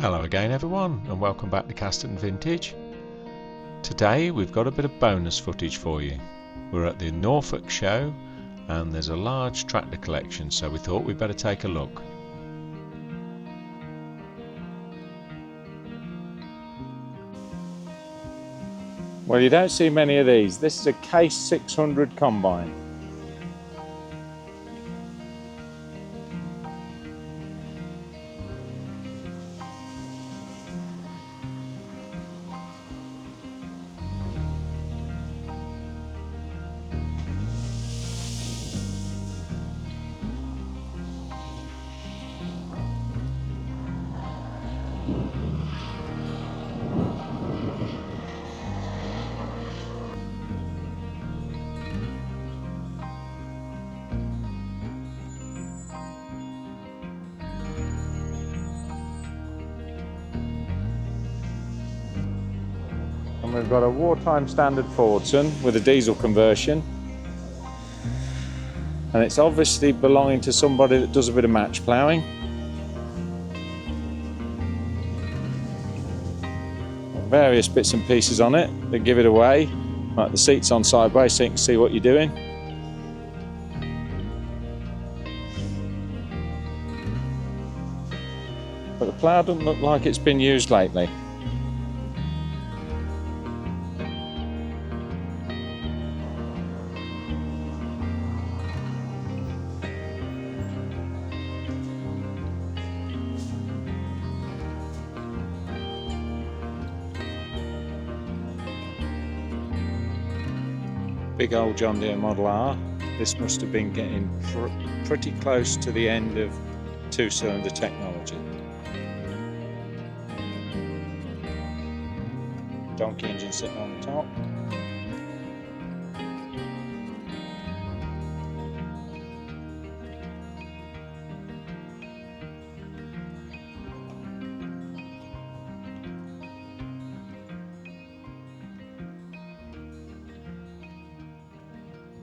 Hello again everyone, and welcome back to Caston Vintage. Today we've got a bit of bonus footage for you. We're at the Norfolk show and there's a large tractor collection, so we thought we'd better take a look. Well, you don't see many of these. This is a Case 600 combine. And we've got a wartime standard Fordson with a diesel conversion. And it's obviously belonging to somebody that does a bit of match ploughing. Various bits and pieces on it that give it away. Like the seats on sideways so you can see what you're doing. But the plough doesn't look like it's been used lately. Big old John Deere Model R. This must have been getting pretty close to the end of two-cylinder technology. Donkey engine sitting on the top.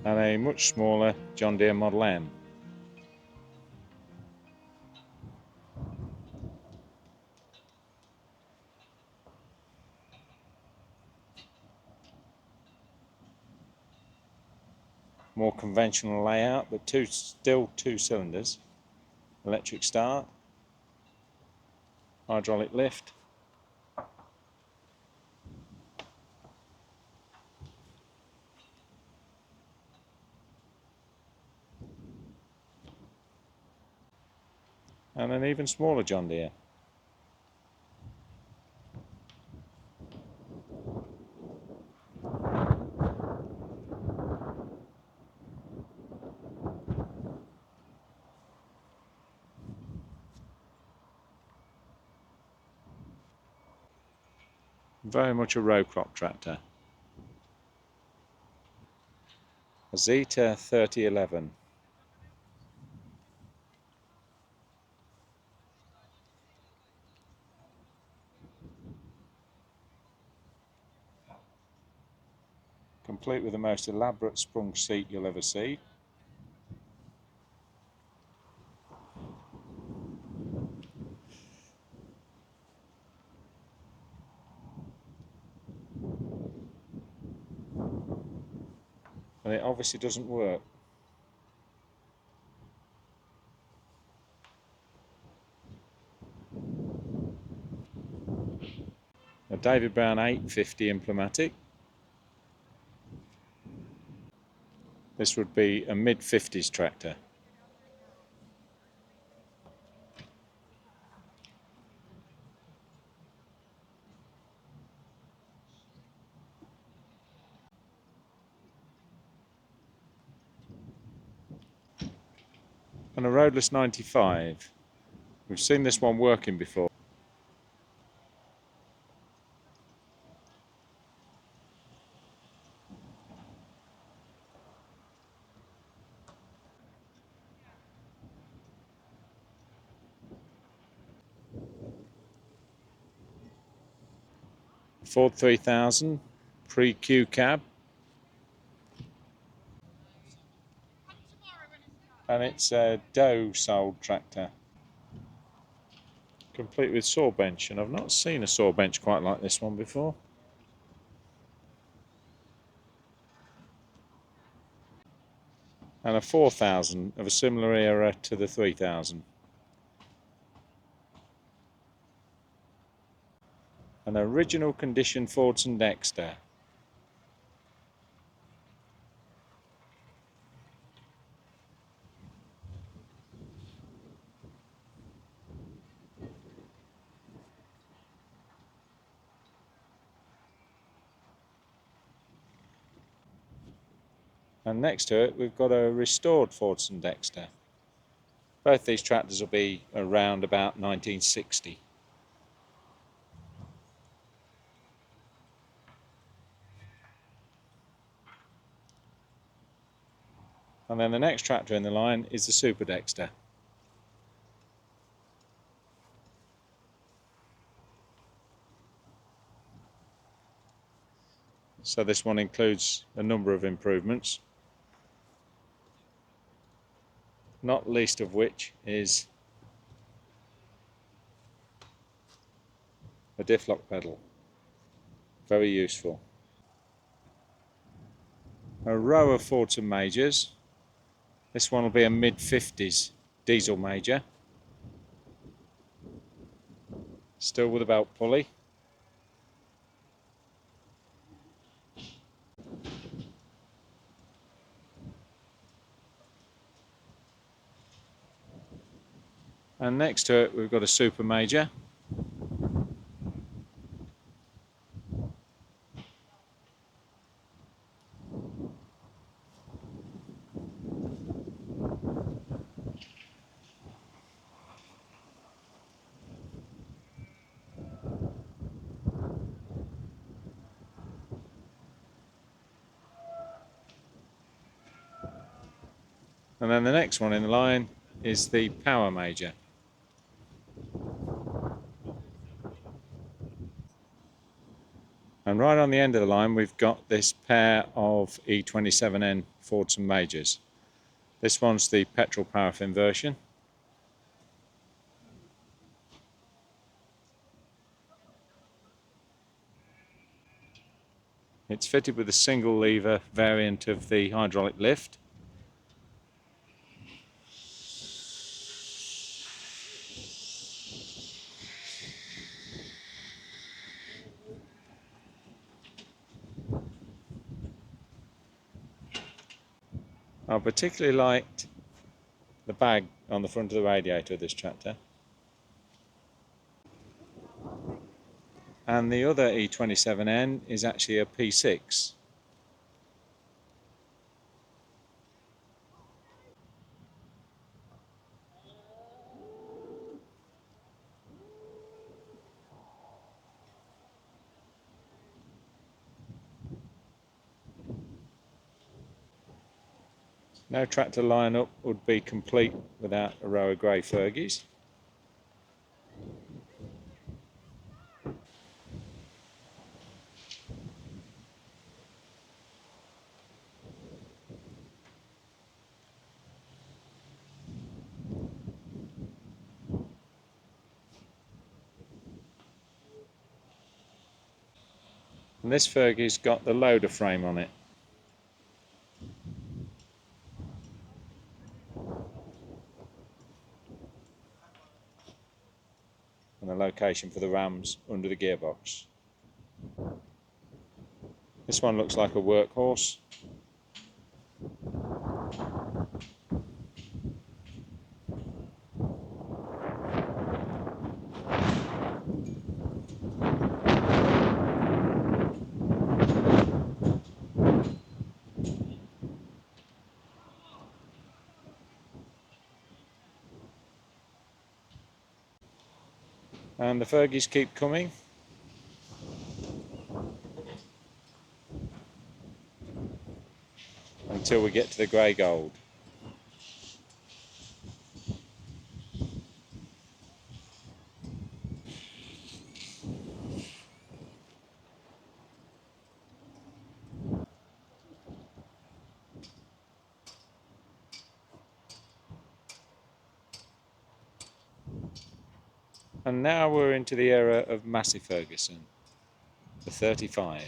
And a much smaller John Deere Model M. More conventional layout, but still two cylinders. Electric start, hydraulic lift. And an even smaller John Deere. Very much a row crop tractor. A Zeta 3011. Complete with the most elaborate sprung seat you'll ever see. And it obviously doesn't work. A David Brown 850 Implematic. This would be a mid-50s tractor. And a roadless 95. We've seen this one working before. Ford 3000 pre-Q cab. And it's a Doe sold tractor. complete with saw bench, and I've not seen a saw bench quite like this one before. And a 4000 of a similar era to the 3000. An original condition Fordson Dexter. And next to it we've got a restored Fordson Dexter. Both these tractors will be around about 1960. And then the next tractor in the line is the Super Dexter. So this one includes a number of improvements, not least of which is a diff lock pedal. Very useful. A row of Fordson Majors. This one will be a mid-50s diesel major. Still with a belt pulley. And next to it we've got a Super Major. And then the next one in the line is the Power Major. And right on the end of the line we've got this pair of E27N Fordson Majors. This one's the petrol paraffin version. It's fitted with a single lever variant of the hydraulic lift. I particularly liked the bag on the front of the radiator of this tractor. And the other E27N is actually a P6. No tractor lineup would be complete without a row of grey Fergies. And this Fergie's got the loader frame on it. And the location for the rams under the gearbox. This one looks like a workhorse. And the Fergies keep coming. Until we get to the grey gold. And now we're into the era of Massey Ferguson, the 35.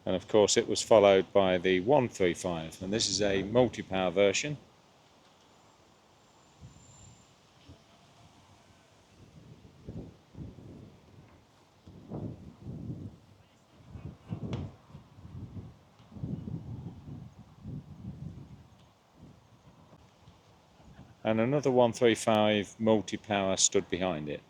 And of course it was followed by the 135, and this is a multi-power version. And another 135 multi-power stood behind it.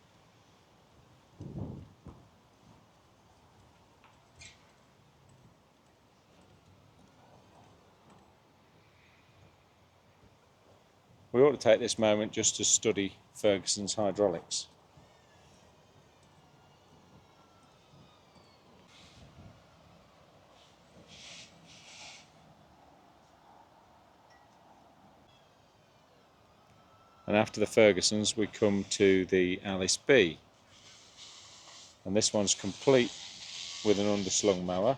We ought to take this moment just to study Ferguson's hydraulics. And after the Fergusons we come to the Alice B, and this one's complete with an underslung mower.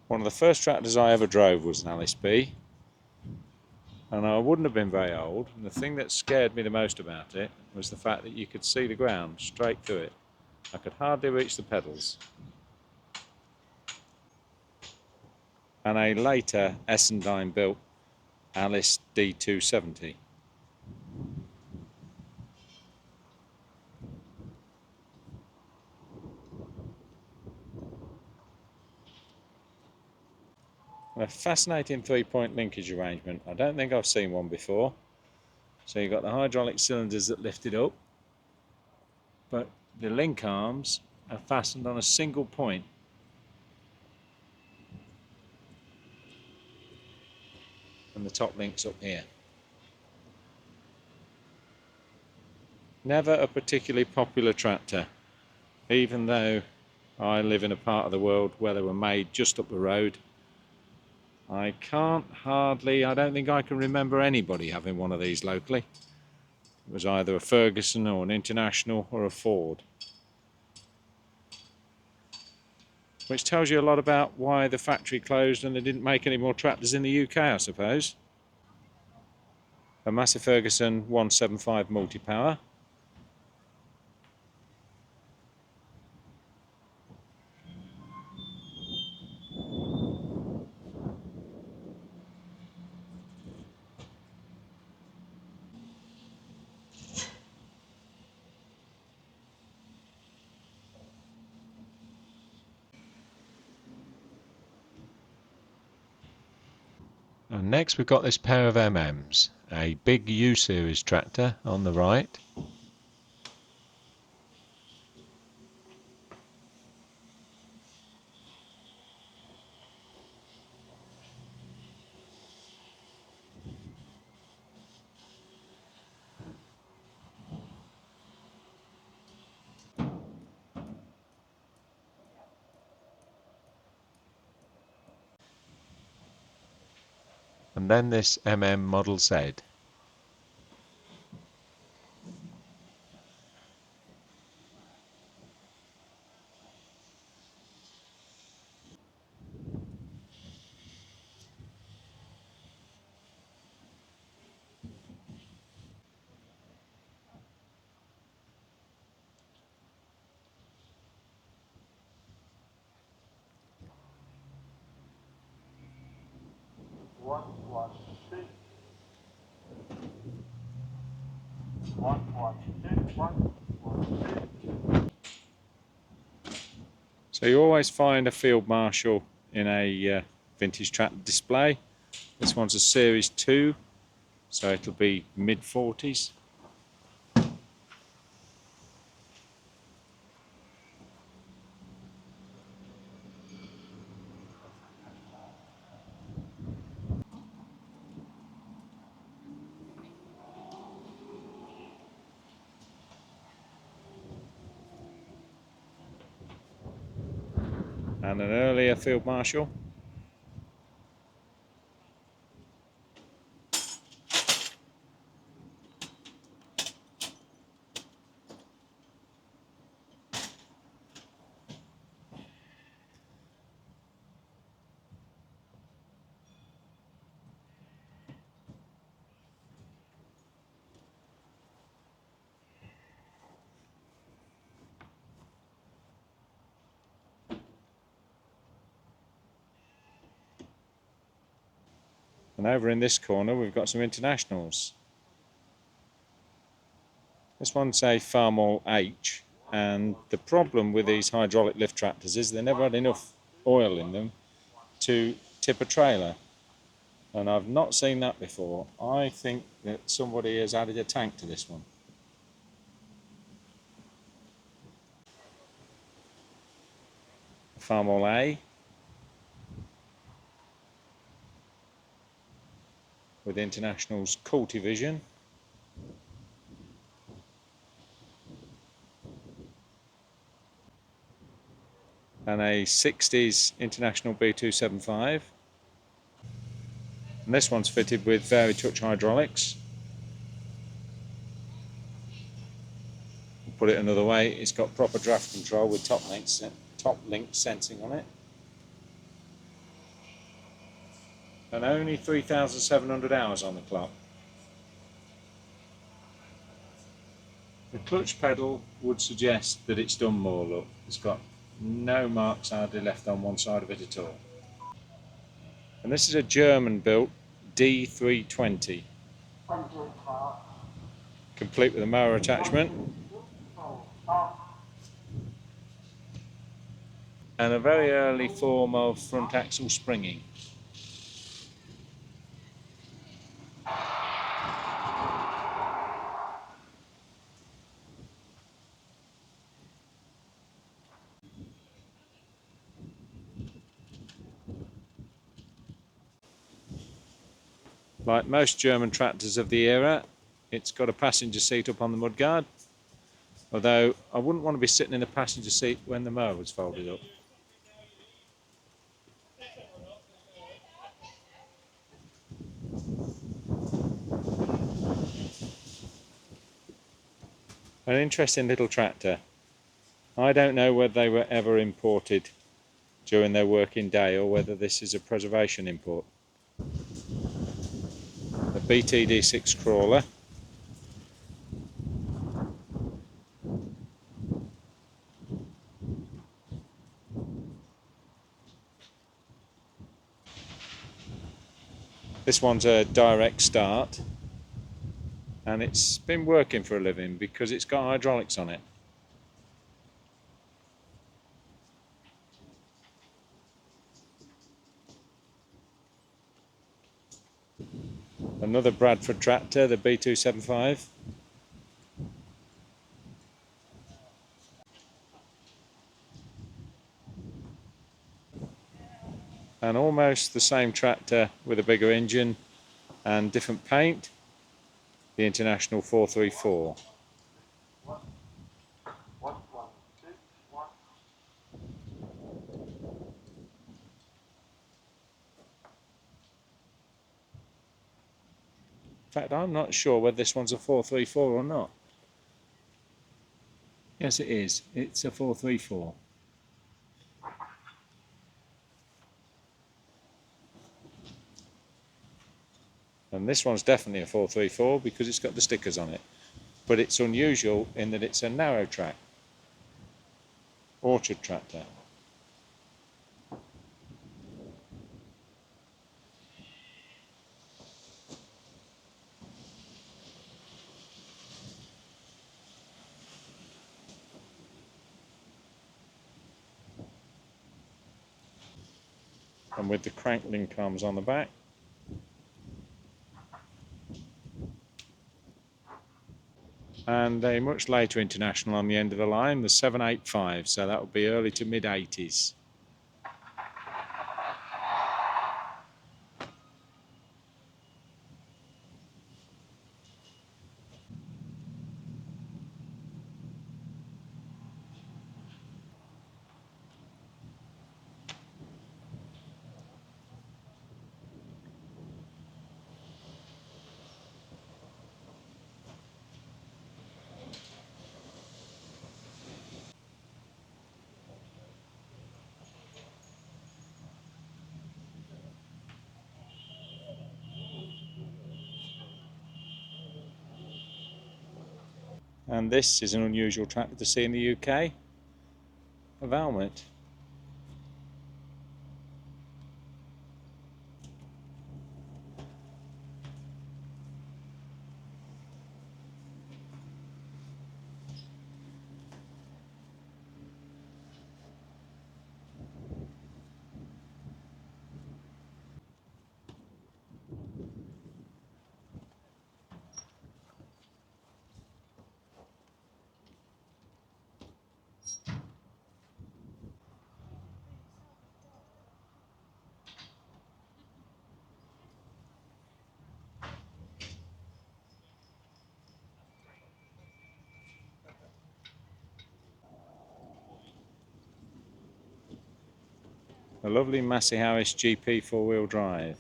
One of the first tractors I ever drove was an Alice B, and I wouldn't have been very old, and the thing that scared me the most about it was the fact that you could see the ground straight through it. I could hardly reach the pedals. And a later Essendine built Alice D270. And a fascinating 3-point linkage arrangement. I don't think I've seen one before. So you've got the hydraulic cylinders that lift it up, but the link arms are fastened on a single point. And the top link's up here. Never a particularly popular tractor, even though I live in a part of the world where they were made just up the road. I don't think I can remember anybody having one of these locally. It was either a Ferguson or an International or a Ford. Which tells you a lot about why the factory closed and they didn't make any more tractors in the UK, I suppose. A Massey Ferguson 175 multi-power. And next we've got this pair of MMs, a big U-series tractor on the right, and then this MM Model Z. So you always find a field marshal in a vintage tractor display. This one's a Series 2, so it'll be mid-40s. And an earlier field marshal. And over in this corner we've got some internationals. This one's a Farmall H, and the problem with these hydraulic lift tractors is they never had enough oil in them to tip a trailer. And I've not seen that before. I think that somebody has added a tank to this one. Farmall A with International's Cultivision. And a 60s International B275. And this one's fitted with Vari-Touch hydraulics. Put it another way, it's got proper draft control with top link sensing on it. And only 3,700 hours on the clock. The clutch pedal would suggest that it's done more, look. It's got no marks hardly left on one side of it at all. And this is a German-built D320, complete with a mower attachment and a very early form of front axle springing. Like most German tractors of the era, it's got a passenger seat up on the mudguard, although I wouldn't want to be sitting in the passenger seat when the mower was folded up. An interesting little tractor. I don't know whether they were ever imported during their working day or whether this is a preservation import. A BTD6 crawler. This one's a direct start, and it's been working for a living because it's got hydraulics on it. Another Bradford tractor, the B275. And almost the same tractor with a bigger engine and different paint, the International 434. In fact, I'm not sure whether this one's a 434 or not. Yes, it is. It's a 434. And this one's definitely a 434 because it's got the stickers on it. But it's unusual in that it's a narrow track orchard tractor. And with the crank link arms on the back. And a much later International on the end of the line, the 785, so that would be early to mid 80s. And this is an unusual tractor to see in the UK, a Valmet. lovely Massey Harris GP four-wheel drive.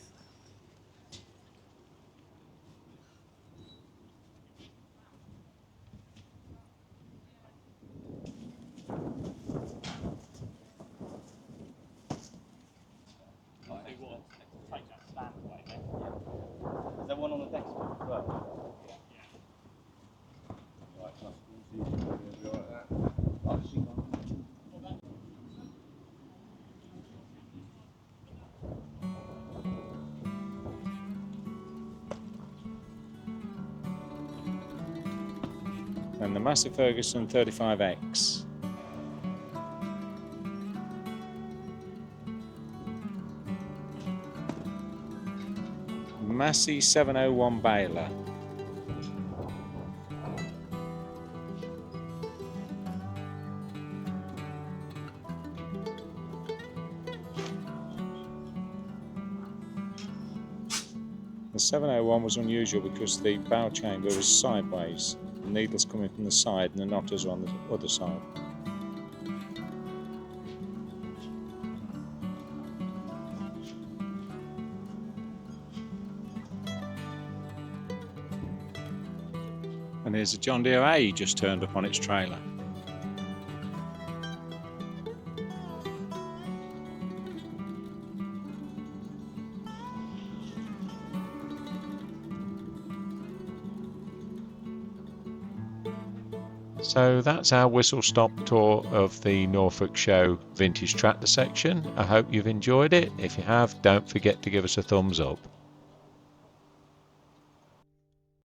Is there one on the desk as well? And the Massey Ferguson 35X. Massey 701 baler. The 701 was unusual because the bow chamber was sideways, the needles coming from the side and the knotters on the other side. And here's a John Deere A just turned up on its trailer. So that's our whistle-stop tour of the Norfolk Show vintage tractor section. I hope you've enjoyed it. If you have, don't forget to give us a thumbs up.